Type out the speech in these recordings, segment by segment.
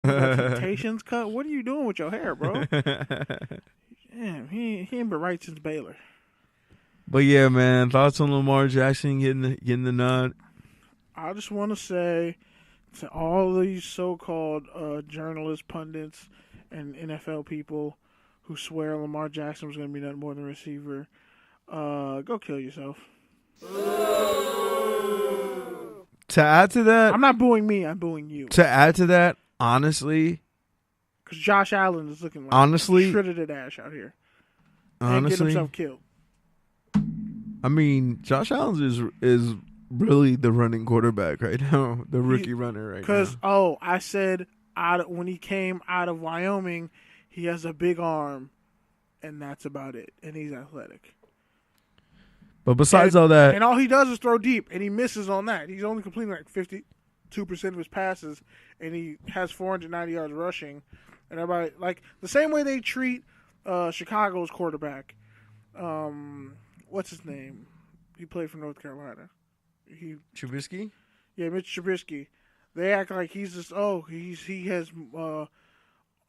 Temptations cut. What are you doing with your hair, bro? Damn, he ain't been right since Baylor. But yeah, man, thoughts on Lamar Jackson getting the nod? I just want to say to all these so-called journalists, pundits, and NFL people who swear Lamar Jackson was going to be nothing more than a receiver, go kill yourself. To add to that, I'm not booing me. I'm booing you. To add to that, honestly, because Josh Allen is looking like shredded ash out here, and getting himself killed. I mean, Josh Allen is really the running quarterback right now, the rookie runner right now. I said when he came out of Wyoming, he has a big arm, and that's about it. And he's athletic. But besides all that, and all he does is throw deep, and he misses on that. He's only completing like 52% of his passes, and he has 490 yards rushing. And everybody like the same way they treat Chicago's quarterback. What's his name? He played for North Carolina. Trubisky? Yeah, Mitch Trubisky. They act like he's just he has more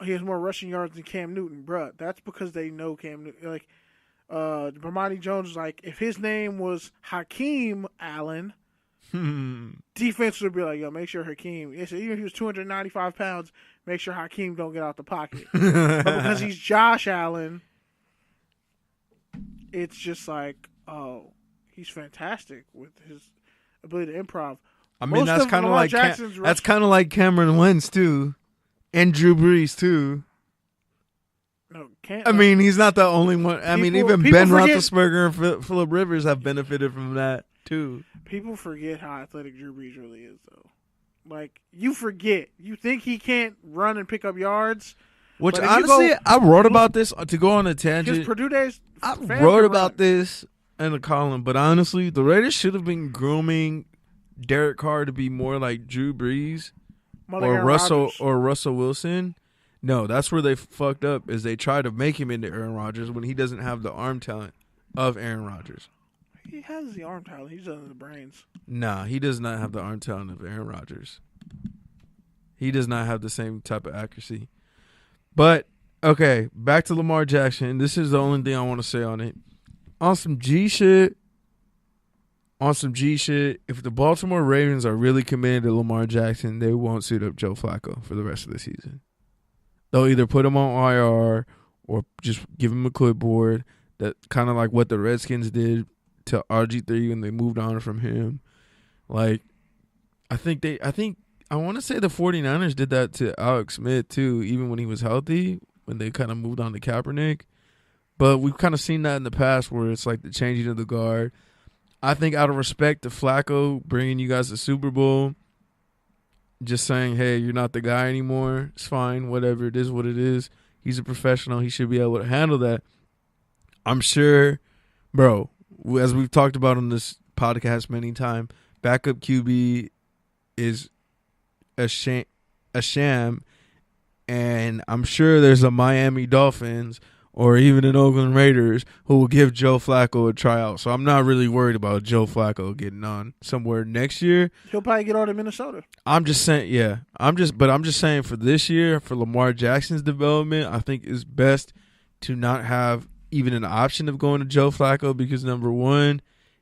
rushing yards than Cam Newton, bruh. That's because they know Cam Newton. Like Bramani Jones is like, if his name was Hakeem Allen, defense would be like, yo, make sure Hakeem. Even if he was 295 pounds, make sure Hakeem don't get out the pocket. But because he's Josh Allen, it's just like, oh, he's fantastic with his ability to improv. I mean, that's kind of like Cameron Wentz too, and Drew Brees too. No, he's not the only one. Even Ben Roethlisberger and Phillip Rivers have benefited from that too. People forget how athletic Drew Brees really is, though. Like, you forget. You think he can't run and pick up yards. Which, honestly, I wrote about this to go on a tangent. His Purdue days. I wrote about this in the column, but honestly, the Raiders should have been grooming Derek Carr to be more like Drew Brees or Russell Wilson. No, that's where they fucked up, is they tried to make him into Aaron Rodgers when he doesn't have the arm talent of Aaron Rodgers. He has the arm talent. He doesn't have the brains. Nah, he does not have the arm talent of Aaron Rodgers. He does not have the same type of accuracy. But, okay, back to Lamar Jackson. This is the only thing I want to say on it. On some G shit, if the Baltimore Ravens are really committed to Lamar Jackson, they won't suit up Joe Flacco for the rest of the season. They'll either put him on IR or just give him a clipboard. That kind of like what the Redskins did to RG3 when they moved on from him. Like, I want to say the 49ers did that to Alex Smith too, even when he was healthy, when they kind of moved on to Kaepernick. But we've kind of seen that in the past where it's like the changing of the guard. I think out of respect to Flacco bringing you guys the Super Bowl, just saying, hey, you're not the guy anymore. It's fine. Whatever. It is what it is. He's a professional. He should be able to handle that. I'm sure, bro, as we've talked about on this podcast many times, backup QB is a sham. And I'm sure there's a Miami Dolphins or even an Oakland Raiders who will give Joe Flacco a tryout. So I'm not really worried about Joe Flacco getting on somewhere next year. He'll probably get on to Minnesota. I'm just saying, yeah. I'm just saying for this year, for Lamar Jackson's development, I think it's best to not have even an option of going to Joe Flacco because, number one,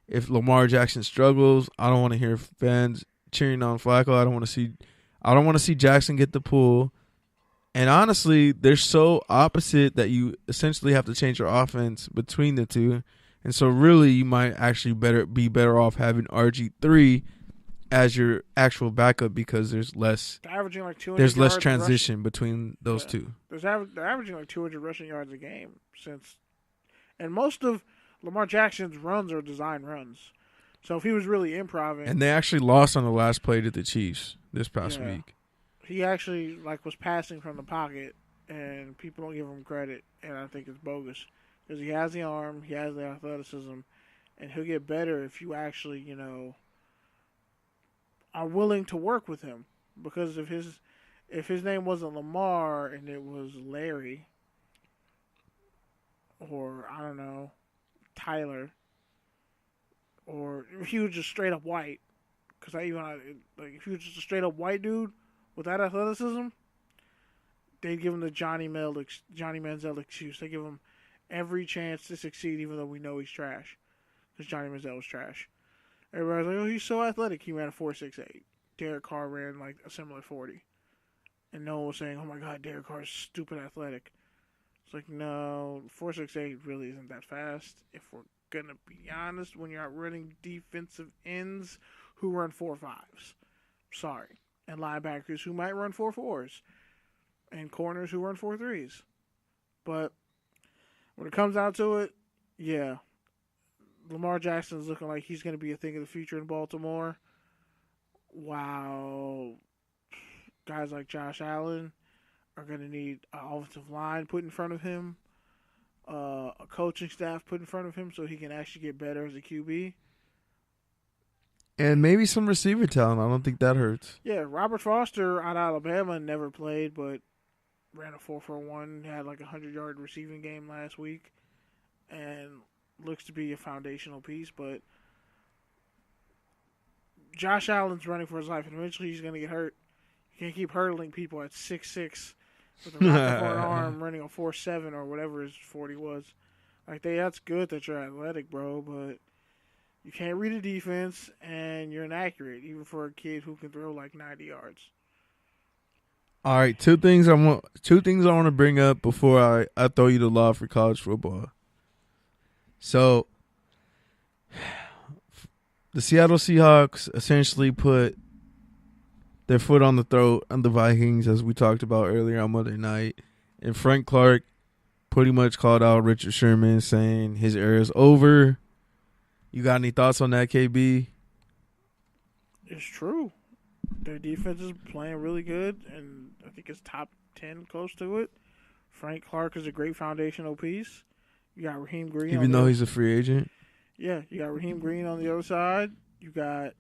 if Lamar Jackson struggles, I don't want to hear fans cheering on Flacco. I don't want to see Jackson get the pull. And honestly, they're so opposite that you essentially have to change your offense between the two. And so really you might actually be better off having RG3 as your actual backup because there's less transition between those two. They're averaging like 200 rushing yards a game and most of Lamar Jackson's runs are design runs. So if he was really improvising. And they actually lost on the last play to the Chiefs this past week. He actually was passing from the pocket, and people don't give him credit, and I think it's bogus because he has the arm, he has the athleticism, and he'll get better if you actually, are willing to work with him. Because if his name wasn't Lamar and it was Larry, or I don't know, Tyler, or if he was just straight up white, because if he was just a straight up white dude. With that athleticism, they give him the Johnny Manziel excuse. They give him every chance to succeed, even though we know he's trash. Because Johnny Manziel was trash. Everybody's like, oh, he's so athletic. He ran a 4.68. Derek Carr ran like a similar 40. And no one was saying, oh my God, Derek Carr is stupid athletic. It's like, no, 4.68 really isn't that fast. If we're going to be honest, when you're out running defensive ends who run 4.5s. Sorry. And linebackers who might run 4.4s. And corners who run 4.3s. But when it comes down to it, yeah. Lamar Jackson is looking like he's going to be a thing of the future in Baltimore. While guys like Josh Allen are going to need an offensive line put in front of him, a coaching staff put in front of him so he can actually get better as a QB. And maybe some receiver talent. I don't think that hurts. Yeah, Robert Foster out of Alabama never played, but ran a 4.41, had like a 100-yard receiving game last week, and looks to be a foundational piece. But Josh Allen's running for his life, and eventually he's going to get hurt. You can't keep hurdling people at 6'6" with a rocket for an arm running a 4.7 or whatever his 40 was. Like, that's good that you're athletic, bro, but you can't read a defense, and you're inaccurate, even for a kid who can throw like 90 yards. All right, two things I want to bring up before I throw you the law for college football. So, the Seattle Seahawks essentially put their foot on the throat of the Vikings, as we talked about earlier on Monday night. And Frank Clark pretty much called out Richard Sherman, saying his era is over. You got any thoughts on that, KB? It's true. Their defense is playing really good, and I think it's top 10 close to it. Frank Clark is a great foundational piece. You got Raheem Green. Even though he's a free agent? Yeah, you got Raheem Green on the other side. You got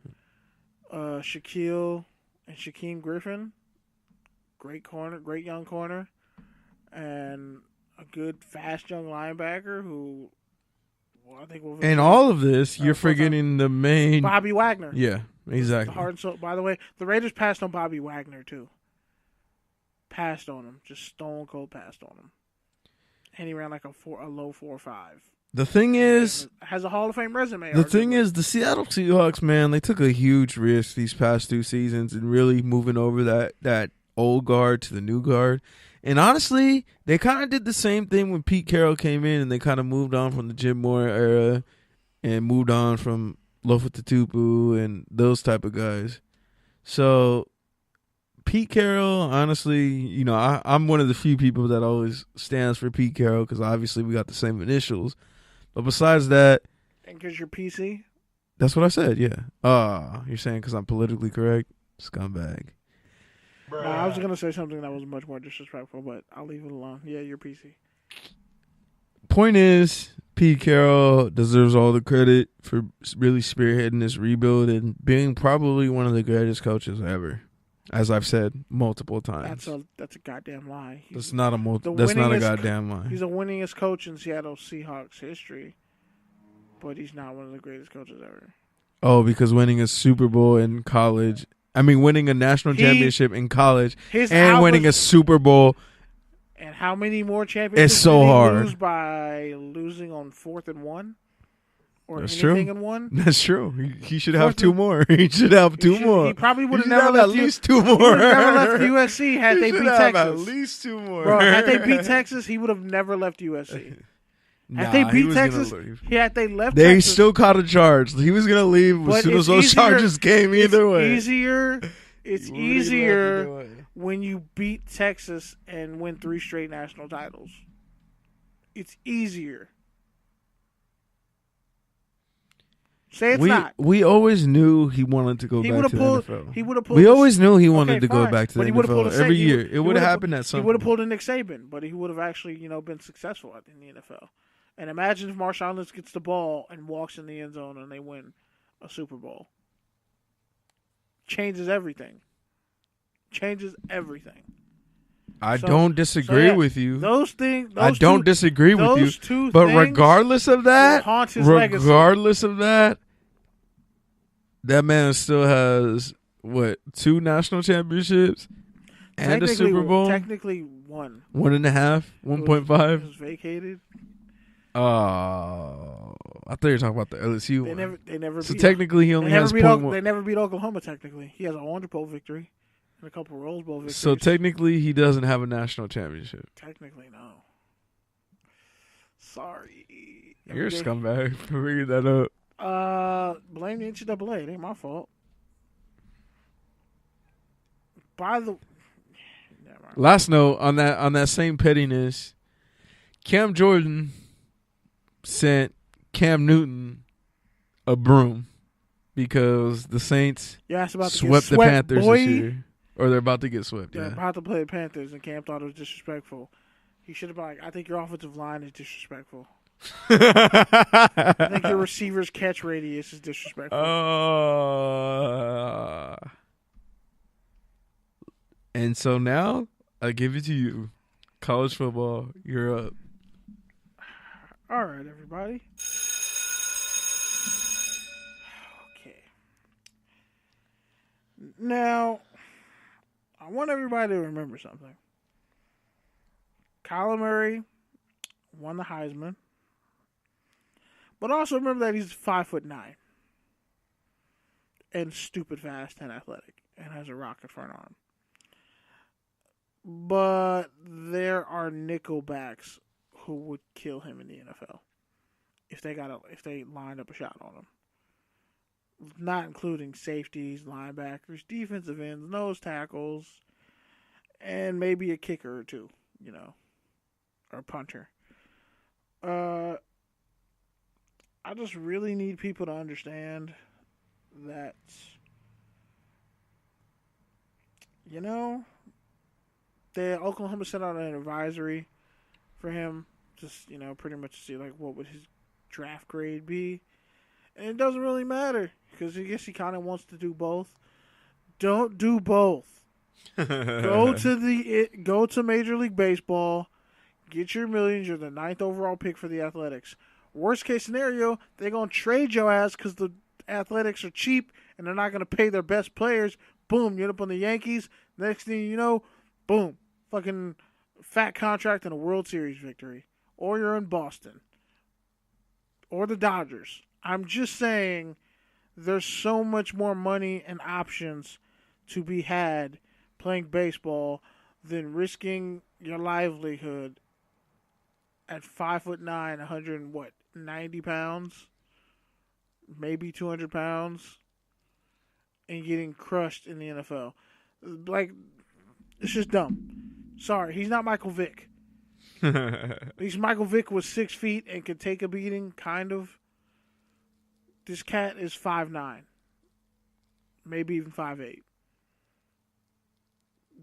Shaquille and Shaquem Griffin. Great corner, great young corner. And a good, fast young linebacker who, well, I think will. And all of this, you're forgetting the main. Bobby Wagner. Yeah, exactly. The heart and soul. By the way, the Raiders passed on Bobby Wagner, too. Passed on him. Just stone cold passed on him. And he ran like a low 4.5. The thing is, has a Hall of Fame resume. The thing is, the Seattle Seahawks, man, they took a huge risk these past 2 seasons in really moving over that old guard to the new guard. And honestly, they kind of did the same thing when Pete Carroll came in, and they kind of moved on from the Jim Moore era and moved on from Lofa Tatupu and those type of guys. So Pete Carroll, honestly, you know, I'm one of the few people that always stands for Pete Carroll because obviously we got the same initials. But besides that, and because you're PC, that's what I said. Yeah. You're saying because I'm politically correct, scumbag. No, I was gonna say something that was much more disrespectful, but I'll leave it alone. Yeah, you're PC. Point is, Pete Carroll deserves all the credit for really spearheading this rebuild and being probably one of the greatest coaches ever. As I've said multiple times. That's a goddamn lie. That's not a goddamn lie. He's the winningest coach in Seattle Seahawks history, but he's not one of the greatest coaches ever. Oh, because winning a Super Bowl in college, winning a national championship in college and winning a Super Bowl. And how many more championships it's so hard. Lose by losing on 4th and 1? Or That's anything true. in one? That's true. He should have 2 more. He should have 2 more. He probably would have never left at least 2 more. He would have never left USC had they beat Texas. At least 2 more. Bro, had they beat Texas, he would have never left USC. Had they beat Texas, had they left They Texas, still caught a charge. He was going to leave as soon as those charges came either way. It's easier when you beat Texas and win 3 straight national titles. It's easier. Say it's not. We always knew he wanted to go back to the NFL. He would have pulled. We always knew he wanted to go back to the NFL every year. It would have happened at some point. He would have pulled a Nick Saban, but he would have actually, been successful in the NFL. And imagine if Marshawn Lynch gets the ball and walks in the end zone and they win a Super Bowl. Changes everything. I don't disagree with you. Those things. I don't disagree with you. But regardless of that, that man still has 2 national championships. And a Super Bowl? Technically one. 1.5? 1.5? It was vacated. I thought you were talking about the LSU one. They never so beat technically he only has .1. They never beat Oklahoma, technically. He has a Orange Bowl victory and a couple of Rose Bowl victories. So technically he doesn't have a national championship. Technically, no. Sorry. You're a scumbag for bringing that up. Blame the NCAA. It ain't my fault. Last note on that same pettiness, Cam Jordan sent Cam Newton a broom because the Saints swept the Panthers this year. Or they're about to get swept. They're about to play the Panthers, and Cam thought it was disrespectful. He should have been like, I think your offensive line is disrespectful. I think your receiver's catch radius is disrespectful. And so now I give it to you. College football, you're up. All right, everybody. Okay. Now, I want everybody to remember something. Kyler Murray won the Heisman. But also remember that he's 5'9" and stupid fast and athletic and has a rocket front arm. But there are nickelbacks who would kill him in the NFL if they lined up a shot on him. Not including safeties, linebackers, defensive ends, nose tackles, and maybe a kicker or two, or a punter. I just really need people to understand that, the Oklahoma sent out an advisory for him, just, pretty much to see, what would his draft grade be. And it doesn't really matter, because I guess he kind of wants to do both. Don't do both. Go to Major League Baseball, get your millions. You're the 9th overall pick for the Athletics. Worst case scenario, they're going to trade your ass because the Athletics are cheap and they're not going to pay their best players. Boom, you end up on the Yankees. Next thing you know, boom, fucking fat contract and a World Series victory. Or you're in Boston. Or the Dodgers. I'm just saying there's so much more money and options to be had playing baseball than risking your livelihood at 5'9", 90 pounds, maybe 200 pounds, and getting crushed in the NFL. It's just dumb. Sorry, he's not Michael Vick. At least Michael Vick was 6 feet and could take a beating, kind of. This cat is 5'9", maybe even 5'8".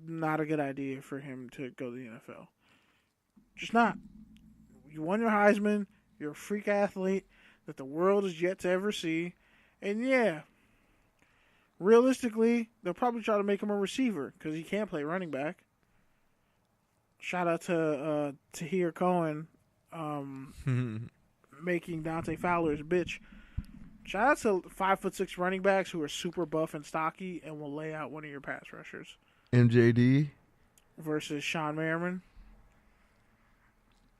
Not a good idea for him to go to the NFL. Just not. You won your Heisman. You're a freak athlete that the world is yet to ever see. And yeah, realistically, they'll probably try to make him a receiver because he can't play running back. Shout out to Tahir Cohen making Dante Fowler a bitch. Shout out to 5'6" running backs who are super buff and stocky and will lay out one of your pass rushers. MJD versus Sean Merriman.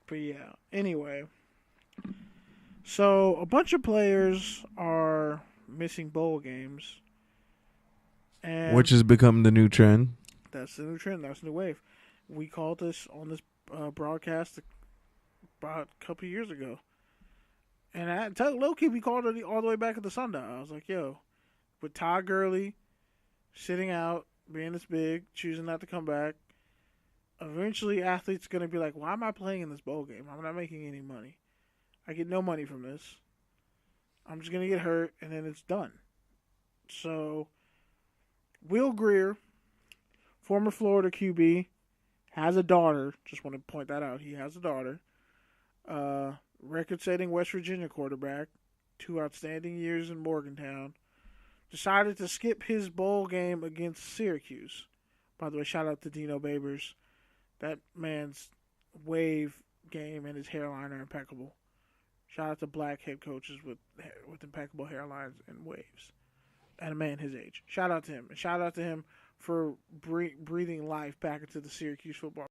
But yeah, anyway. So a bunch of players are missing bowl games. And which has become the new trend. That's the new trend. That's the new wave. We called this on this broadcast about a couple years ago. And low-key, we called it all the way back at the Sundial. I was like, yo, with Todd Gurley sitting out, being this big, choosing not to come back, eventually athletes are going to be like, why am I playing in this bowl game? I'm not making any money. I get no money from this. I'm just going to get hurt, and then it's done. So, Will Grier, former Florida QB, has a daughter. Just want to point that out. He has a daughter. Record-setting West Virginia quarterback, 2 outstanding years in Morgantown, decided to skip his bowl game against Syracuse. By the way, shout out to Dino Babers. That man's wave game and his hairline are impeccable. Shout out to black head coaches with impeccable hairlines and waves. And a man his age. Shout out to him. And shout out to him for breathing life back into the Syracuse football.